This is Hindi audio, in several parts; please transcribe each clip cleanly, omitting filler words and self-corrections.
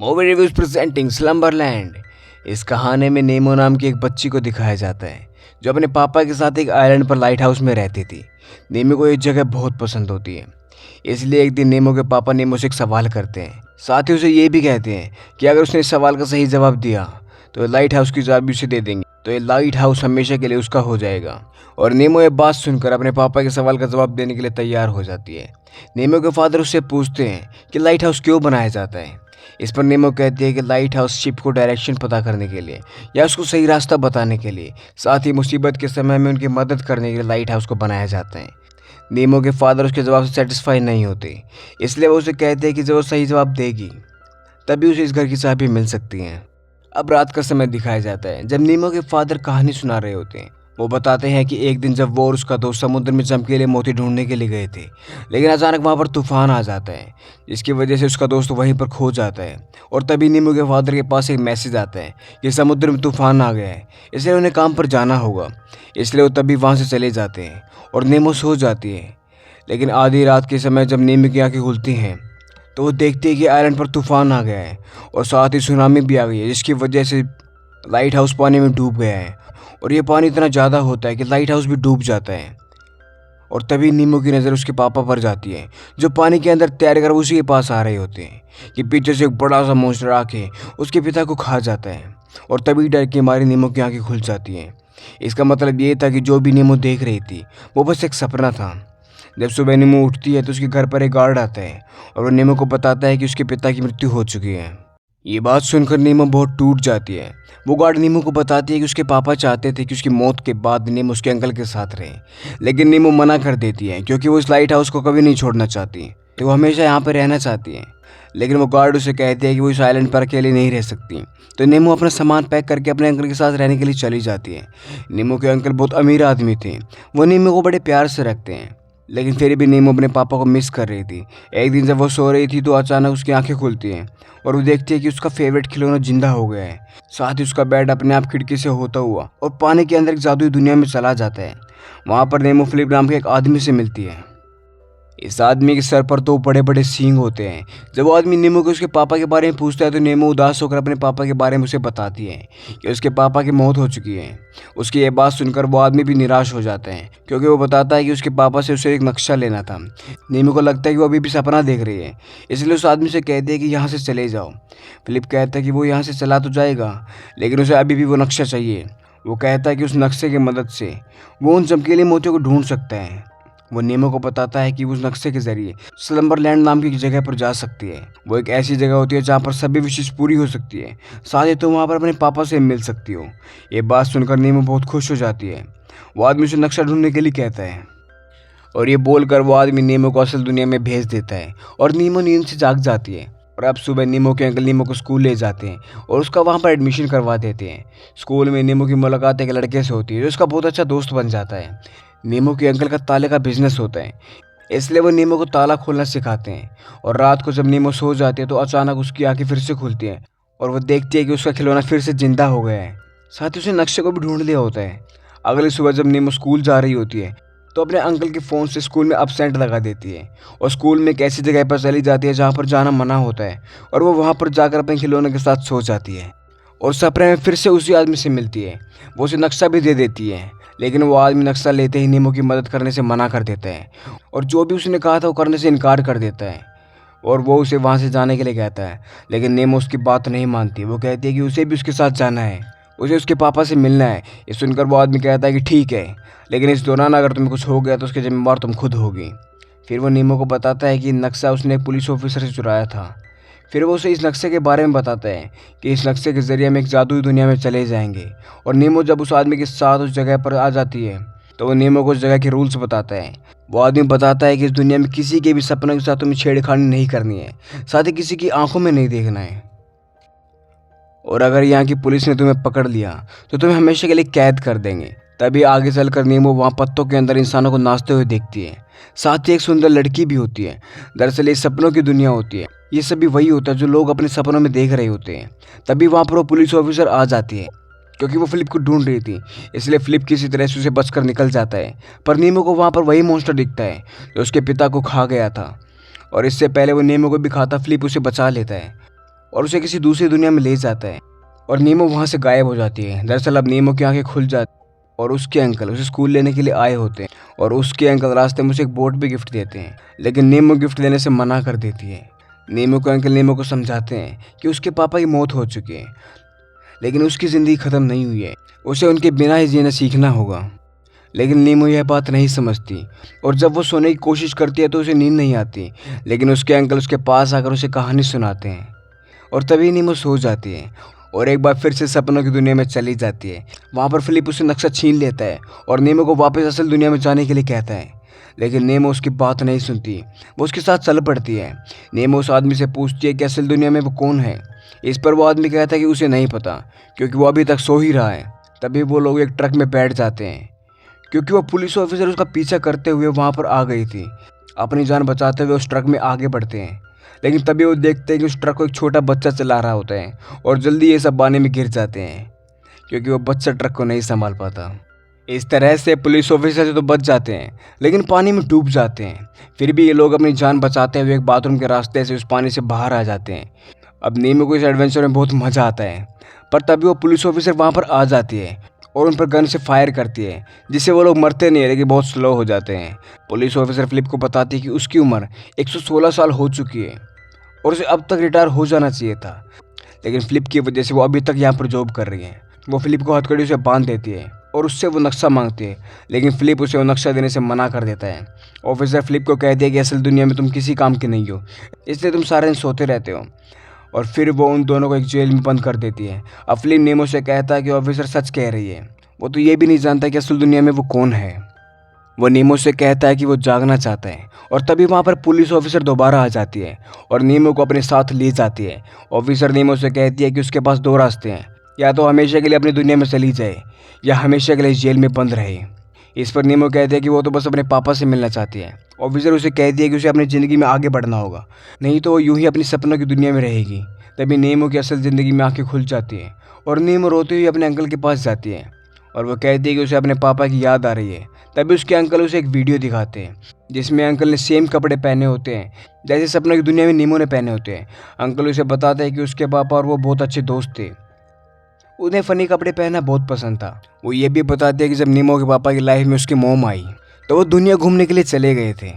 Movie reviews presenting स्लम्बरलैंड। इस कहानी में नेमो नाम की एक बच्ची को दिखाया जाता है जो अपने पापा के साथ एक आइलैंड पर लाइट हाउस में रहती थी। नेमो को ये जगह बहुत पसंद होती है, इसलिए एक दिन नेमो के पापा नेमो से एक सवाल करते हैं। साथ ही उसे ये भी कहते हैं कि अगर उसने इस सवाल का सही जवाब दिया तो लाइट हाउस की चाबी उसे दे देंगे, तो ये लाइट हाउस हमेशा के लिए उसका हो जाएगा। और नेमो ये बात सुनकर अपने पापा के सवाल का जवाब देने के लिए तैयार हो जाती है। नेमो के फादर उससे पूछते हैं कि लाइट हाउस क्यों बनाया जाता है। इस पर नेमो कहती है कि लाइट हाउस शिप को डायरेक्शन पता करने के लिए या उसको सही रास्ता बताने के लिए, साथ ही मुसीबत के समय में उनकी मदद करने के लिए लाइट हाउस को बनाया जाता है। नेमो के फादर उसके जवाब से सेटिस्फाई नहीं होते, इसलिए वो उसे कहते हैं कि जब वो सही जवाब देगी तभी उसे इस घर की चाबी मिल सकती है। अब रात का समय दिखाया जाता है जब नेमो के फादर कहानी सुना रहे होते हैं। वो बताते हैं कि एक दिन जब वो और उसका दोस्त समुद्र में चमकीले मोती ढूंढने के लिए गए थे, लेकिन अचानक वहाँ पर तूफान आ जाता है जिसकी वजह से उसका दोस्त वहीं पर खो जाता है। और तभी नेमो के फादर के पास एक मैसेज आता है कि समुद्र में तूफान आ गया है, इसलिए उन्हें काम पर जाना होगा। इसलिए वो तभी वहाँ से चले जाते हैं और नेमो सो जाती है। लेकिन आधी रात के समय जब नेमो की आंखें खुलती हैं तो वो देखती है कि आइलैंड पर तूफान आ गया है और साथ ही सुनामी भी आ गई है, जिसकी वजह से लाइट हाउस पानी में डूब गया है। और ये पानी इतना ज़्यादा होता है कि लाइट हाउस भी डूब जाता है। और तभी नीमो की नज़र उसके पापा पर जाती है जो पानी के अंदर तैर कर उसी के पास आ रहे होते हैं कि पीछे से एक बड़ा सा मॉन्स्टर आके उसके पिता को खा जाता है। और तभी डर के मारे नीमो की आंखें खुल जाती हैं। इसका मतलब ये था कि जो भी नीमो देख रही थी वो बस एक सपना था। जब सुबह नीमो उठती है तो उसके घर पर एक गार्ड आता है और वो नीमो को बताता है कि उसके पिता की मृत्यु हो चुकी है। ये बात सुनकर नीमो बहुत टूट जाती है। वो गार्ड नीमो को बताती है कि उसके पापा चाहते थे कि उसकी मौत के बाद नीमो उसके अंकल के साथ रहे, लेकिन नीमो मना कर देती है क्योंकि वो इस लाइट हाउस को कभी नहीं छोड़ना चाहती, तो वो हमेशा यहाँ पर रहना चाहती है। लेकिन वो गार्ड उसे कहते हैं कि वो इस आइलैंड पर अकेले नहीं रह सकती, तो नीमो अपना सामान पैक करके अपने अंकल के साथ रहने के लिए चली जाती है। नीमो के अंकल बहुत अमीर आदमी थे, वो नीमो को बड़े प्यार से रखते हैं, लेकिन फिर भी नीमो अपने पापा को मिस कर रही थी। एक दिन जब वो सो रही थी तो अचानक उसकी आंखें खुलती हैं और वो देखती है कि उसका फेवरेट खिलौना जिंदा हो गया है। साथ ही उसका बेड अपने आप खिड़की से होता हुआ और पानी के अंदर एक जादुई दुनिया में चला जाता है। वहाँ पर नेमो फिलिप नाम के एक आदमी से मिलती है। इस आदमी के सर पर दो बड़े बड़े सींग होते हैं। जब वो आदमी नेमो को उसके पापा के बारे में पूछता है तो नेमो उदास होकर अपने पापा के बारे में उसे बताती है कि उसके पापा की मौत हो चुकी है। उसकी ये बात सुनकर वो आदमी भी निराश हो जाता है क्योंकि वो बताता है कि उसके पापा से उसे एक नक्शा लेना था। नेमो को लगता है कि वो अभी भी सपना देख रही है, इसलिए उस आदमी से कहती है कि यहाँ से चले जाओ। फिलिप कहता है कि वो यहाँ से चला तो जाएगा, लेकिन उसे अभी भी वो नक्शा चाहिए। वो कहता है कि उस नक्शे की मदद से वो उन चमकीले मोतियों को ढूंढ सकता है। वो नेमो को बताता है कि उस नक्शे के जरिए स्लम्बरलैंड नाम की जगह पर जा सकती है। वो एक ऐसी जगह होती है जहाँ पर सभी विशेष पूरी हो सकती है, साथ ही तुम वहाँ पर अपने पापा से मिल सकती हो। ये बात सुनकर नेमो बहुत खुश हो जाती है। वो आदमी उसे नक्शा ढूंढने के लिए कहता है और ये बोलकर वो आदमी नेमो को असल दुनिया में भेज देता है और नेमो नींद से जाग जाती है। और अब सुबह नेमो के अंकल नेमो को स्कूल ले जाते हैं और उसका वहाँ पर एडमिशन करवा देते हैं। स्कूल में नेमो की मुलाकात एक लड़के से होती है जो उसका बहुत अच्छा दोस्त बन जाता है। नेमो के अंकल का ताले का बिजनेस होता है, इसलिए वो नेमो को ताला खोलना सिखाते हैं। और रात को जब नेमो सो जाती है तो अचानक उसकी आंखें फिर से खुलती हैं और वो देखती है कि उसका खिलौना फिर से जिंदा हो गया है। साथ ही उसने नक्शे को भी ढूंढ लिया होता है। अगली सुबह जब नेमो स्कूल जा रही होती है तो अपने अंकल के फ़ोन से स्कूल में अपसेंट लगा देती है और स्कूल में एक ऐसी जगह पर चली जाती है जहाँ पर जाना मना होता है। और वो वहाँ पर जाकर अपने खिलौने के साथ सो जाती है और सपने में फिर से उसी आदमी से मिलती है। वो उसे नक्शा भी दे देती है, लेकिन वो आदमी नक्शा लेते ही नेमो की मदद करने से मना कर देता है और जो भी उसने कहा था वो करने से इनकार कर देता है। और वो उसे वहाँ से जाने के लिए कहता है, लेकिन नेमो उसकी बात नहीं मानती। वो कहती है कि उसे भी उसके साथ जाना है, उसे उसके पापा से मिलना है। ये सुनकर वो आदमी कहता है कि ठीक है, लेकिन इस दौरान अगर तुम्हें कुछ हो गया तो उसके जिम्मेवार तुम खुद होगी। फिर वो नेमो को बताता है कि नक्शा उसने एक पुलिस ऑफिसर से चुराया था। फिर वो उसे इस नक्शे के बारे में बताता है कि इस नक्शे के ज़रिए हम एक जादुई दुनिया में चले जाएंगे। और नेमो जब उस आदमी के साथ उस जगह पर आ जाती है तो वो नेमो को उस जगह के रूल्स बताता है। वो आदमी बताता है कि इस दुनिया में किसी के भी सपनों के साथ तुम्हें छेड़खानी नहीं करनी है, साथ ही किसी की आंखों में नहीं देखना है। और अगर यहाँ की पुलिस ने तुम्हें पकड़ लिया तो तुम्हें हमेशा के लिए कैद कर देंगे। तभी आगे चलकर नेमो वहाँ पत्तों के अंदर इंसानों को नाचते हुए देखती है। साथ ही एक सुंदर लड़की भी होती है। दरअसल ये सपनों की दुनिया होती है, ये सभी वही होता है जो लोग अपने सपनों में देख रहे होते हैं। तभी वहाँ पर वो पुलिस ऑफिसर आ जाती है क्योंकि वो फिलिप को ढूंढ रही थी, इसलिए फिलिप किसी तरह से उसे बचकर निकल जाता है। पर नेमो को वहाँ पर वही मॉन्स्टर दिखता है जो उसके पिता को खा गया था। और इससे पहले वो नेमो को भी खाता फिलिप उसे बचा लेता है और उसे किसी दूसरी दुनिया में ले जाता है और नीमो वहाँ से गायब हो जाती है। दरअसल अब नीमो की आंखें खुल जाती और उसके अंकल उसे स्कूल लेने के लिए आए होते हैं और उसके अंकल रास्ते में उसे एक बोट भी गिफ्ट देते हैं, लेकिन नीमो गिफ्ट देने से मना कर देती है। नीमो के अंकल नीमो को समझाते हैं कि उसके पापा की मौत हो चुकी है, लेकिन उसकी ज़िंदगी ख़त्म नहीं हुई है, उसे उनके बिना ही जीना सीखना होगा। लेकिन नीमो यह बात नहीं समझती और जब वो सोने की कोशिश करती है तो उसे नींद नहीं आती, लेकिन उसके अंकल उसके पास आकर उसे कहानी सुनाते हैं और तभी नीमो सो जाती है और एक बार फिर से सपनों की दुनिया में चली जाती है। वहाँ पर फिलिप उसे नक्शा छीन लेता है और नीमो को वापस असल दुनिया में जाने के लिए कहता है, लेकिन नीमो उसकी बात नहीं सुनती, वो उसके साथ चल पड़ती है। नीमो उस आदमी से पूछती है कि असल दुनिया में वो कौन है। इस पर वो आदमी कहता है कि उसे नहीं पता क्योंकि वो अभी तक सो ही रहा है। तभी वो लोग एक ट्रक में बैठ जाते हैं क्योंकि वो पुलिस ऑफिसर उसका पीछा करते हुए वहाँ पर आ गई थी। अपनी जान बचाते हुए उस ट्रक में आगे बढ़ते हैं, लेकिन तभी वो देखते हैं कि उस ट्रक को एक छोटा बच्चा चला रहा होता है और जल्दी ये सब पानी में गिर जाते हैं क्योंकि वो बच्चा ट्रक को नहीं संभाल पाता। इस तरह से पुलिस ऑफिसर से तो बच जाते हैं, लेकिन पानी में डूब जाते हैं। फिर भी ये लोग अपनी जान बचाते हुए एक बाथरूम के रास्ते से उस पानी से बाहर आ जाते हैं। अब नीमो को इस एडवेंचर में बहुत मज़ा आता है, पर तभी वो पुलिस ऑफिसर वहाँ पर आ जाती है और उन पर गन से फायर करती है, जिससे वो लोग मरते नहीं है लेकिन बहुत स्लो हो जाते हैं। पुलिस ऑफिसर फिलिप को बताती है कि उसकी उम्र 116 साल हो चुकी है और उसे अब तक रिटायर हो जाना चाहिए था, लेकिन फिलिप की वजह से वो अभी तक यहाँ पर जॉब कर रही है। वो फिलिप को हथकड़ी से बांध देती है और उससे वो नक्शा मांगती है, लेकिन फिलिप उसे वो नक्शा देने से मना कर देता है। ऑफिसर फिलिप को कहती है कि असल दुनिया में तुम किसी काम के नहीं हो, इसलिए तुम सारे दिन सोते रहते हो, और फिर वो उन दोनों को एक जेल में बंद कर देती है। अब फिलिप नीमो से कहता है कि ऑफिसर सच कह रही है, वो तो ये भी नहीं जानता कि असल दुनिया में वो कौन है। वो नीमो से कहता है कि वो जागना चाहता है और तभी वहाँ पर पुलिस ऑफिसर दोबारा आ जाती है और नीमो को अपने साथ ले जाती है। ऑफिसर नीमो से कहती है कि उसके पास दो रास्ते हैं, या तो हमेशा के लिए अपनी दुनिया में चली जाए या हमेशा के लिए जेल में बंद रहे। इस पर नीमो कहती है कि वो तो बस अपने पापा से मिलना चाहती है। ऑफिसर उसे कहती है कि उसे अपनी ज़िंदगी में आगे बढ़ना होगा, नहीं तो वो यूं ही अपनी सपनों की दुनिया में रहेगी। तभी नीमो की असल ज़िंदगी में आंखें खुल जाती है और नीमो रोते हुए अपने अंकल के पास जाती है और वो कहती है कि उसे अपने पापा की याद आ रही है। तभी उसके अंकल उसे एक वीडियो दिखाते हैं जिसमें अंकल ने सेम कपड़े पहने होते हैं जैसे सपनों की दुनिया में नीमो ने पहने होते हैं। अंकल उसे बताते हैं कि उसके पापा और वो बहुत अच्छे दोस्त थे, उन्हें फ़नी कपड़े पहनना बहुत पसंद था। वो ये भी बताते हैं कि जब नीमो के पापा की लाइफ में उसकी मॉम आई तो वो दुनिया घूमने के लिए चले गए थे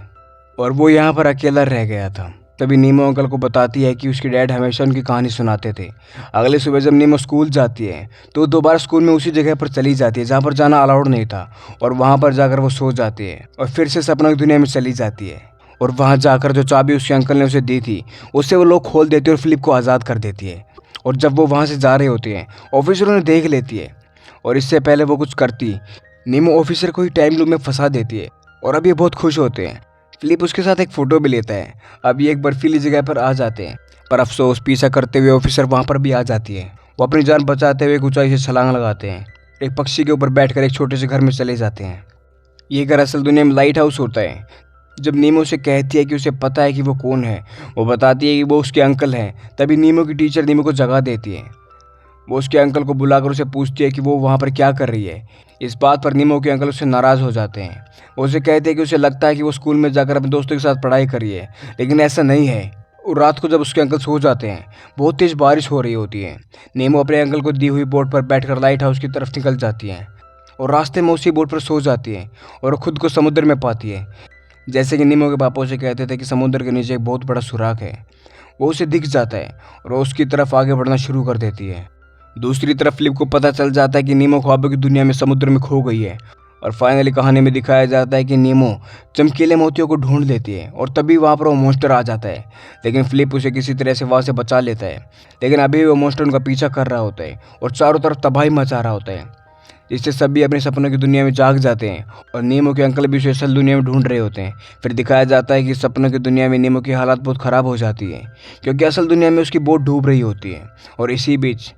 और वो यहाँ पर अकेला रह गया था। तभी नीमो अंकल को बताती है कि उसके डैड हमेशा उनकी कहानी सुनाते थे। अगले सुबह जब नीमो स्कूल जाती है तो दोबारा स्कूल में उसी जगह पर चली जाती है जहाँ पर जाना अलाउड नहीं था, और वहाँ पर जाकर वो सो जाती है और फिर से सपनों की दुनिया में चली जाती है। और वहाँ जाकर जो चाबी उसके अंकल ने उसे दी थी उससे वो लोग खोल देती है और फिलिप को आज़ाद कर देती है। और जब वो वहाँ से जा रहे होते हैं ऑफिसर उन्हें देख लेती है और इससे पहले वो कुछ करती, नीमो ऑफिसर को ही टाइम लूप में फंसा देती है और अब ये बहुत खुश होते हैं। फिलिप उसके साथ एक फ़ोटो भी लेता है। अब ये एक बर्फीली जगह पर आ जाते हैं, पर अफसोस पीछा करते हुए ऑफिसर वहाँ पर भी आ जाती है। वो अपनी जान बचाते हुए एक ऊंचाई से छलांग लगाते हैं, एक पक्षी के ऊपर बैठकर एक छोटे से घर में चले जाते हैं। ये घर असल दुनिया में लाइट हाउस होता है। जब नीमो उसे कहती है कि उसे पता है कि वो कौन है, वो बताती है कि वो उसके अंकल हैं। तभी नीमो की टीचर नीमो को जगा देती है। वो उसके अंकल को बुलाकर उसे पूछती है कि वो वहाँ पर क्या कर रही है। इस बात पर नीमो के अंकल उससे नाराज़ हो जाते हैं। वो उसे कहते हैं कि उसे लगता है कि वो स्कूल में जाकर अपने दोस्तों के साथ पढ़ाई कर रही है, लेकिन ऐसा नहीं है। और रात को जब उसके अंकल सो जाते हैं बहुत तेज़ बारिश हो रही होती है। नीमो अपने अंकल को दी हुई बोट पर बैठकर लाइट हाउस की तरफ निकल जाती है और रास्ते में उसी बोट पर सो जाती है और खुद को समुद्र में पाती है। जैसे कि नीमो के पापा उसे कहते थे कि समुद्र के नीचे एक बहुत बड़ा सुराख है। वो उसे दिख जाता है और वो उसकी तरफ आगे बढ़ना शुरू कर देती है। दूसरी तरफ फिलिप को पता चल जाता है कि नीमो ख्वाबों की दुनिया में समुद्र में खो गई है और फाइनली कहानी में दिखाया जाता है कि नीमो चमकीले मोतियों को ढूंढ लेती है और तभी वहाँ पर वो मॉन्स्टर आ जाता है, लेकिन फिलिप उसे किसी तरह से वहाँ से बचा लेता है। लेकिन अभी भी वो मॉन्स्टर उनका पीछा कर रहा होता है और चारों तरफ तबाही मचा रहा होता है, जिससे सभी अपने सपनों की दुनिया में जाग जाते हैं और नीमो के अंकल भी उसे असल दुनिया में ढूंढ रहे होते हैं। फिर दिखाया जाता है कि सपनों की दुनिया में नीमो की हालत बहुत ख़राब हो जाती है क्योंकि असल दुनिया में उसकी बोट डूब रही होती है और इसी बीच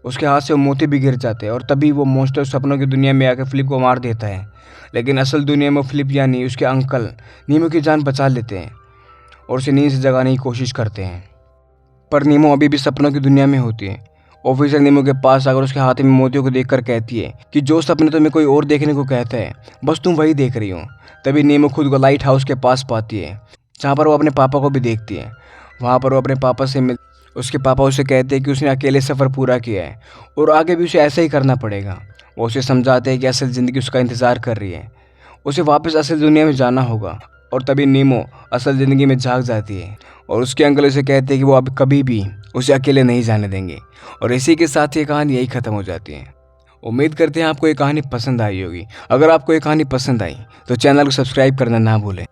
उसके हाथ से वो मोती भी गिर जाते हैं और तभी वो मॉन्स्टर सपनों की दुनिया में आकर फिलिप को मार देता है। लेकिन असल दुनिया में फिलिप यानी उसके अंकल नीमो की जान बचा लेते हैं और उसे नींद से जगाने की कोशिश करते हैं, पर नीमो अभी भी सपनों की दुनिया में होती है। ऑफिसर नीमो के पास आकर उसके हाथ में मोतियों को देखकर कहती है कि जो सपने तुम्हें कोई और देखने को कहता है बस तुम वही देख रही हो। तभी नीमो खुद को लाइट हाउस के पास पाती है जहाँ पर वो अपने पापा को भी देखती है। वहाँ पर वो अपने पापा से उसके पापा उसे कहते हैं कि उसने अकेले सफ़र पूरा किया है और आगे भी उसे ऐसा ही करना पड़ेगा। वो उसे समझाते हैं कि असल ज़िंदगी उसका इंतज़ार कर रही है, उसे वापस असल दुनिया में जाना होगा। और तभी नीमो असल ज़िंदगी में जाग जाती है और उसके अंकल उसे कहते हैं कि वो अब कभी भी उसे अकेले नहीं जाने देंगे। और इसी के साथ ये कहानी यही ख़त्म हो जाती है। उम्मीद करते हैं आपको ये कहानी पसंद आई होगी। अगर आपको ये कहानी पसंद आई तो चैनल को सब्सक्राइब करना ना भूलें।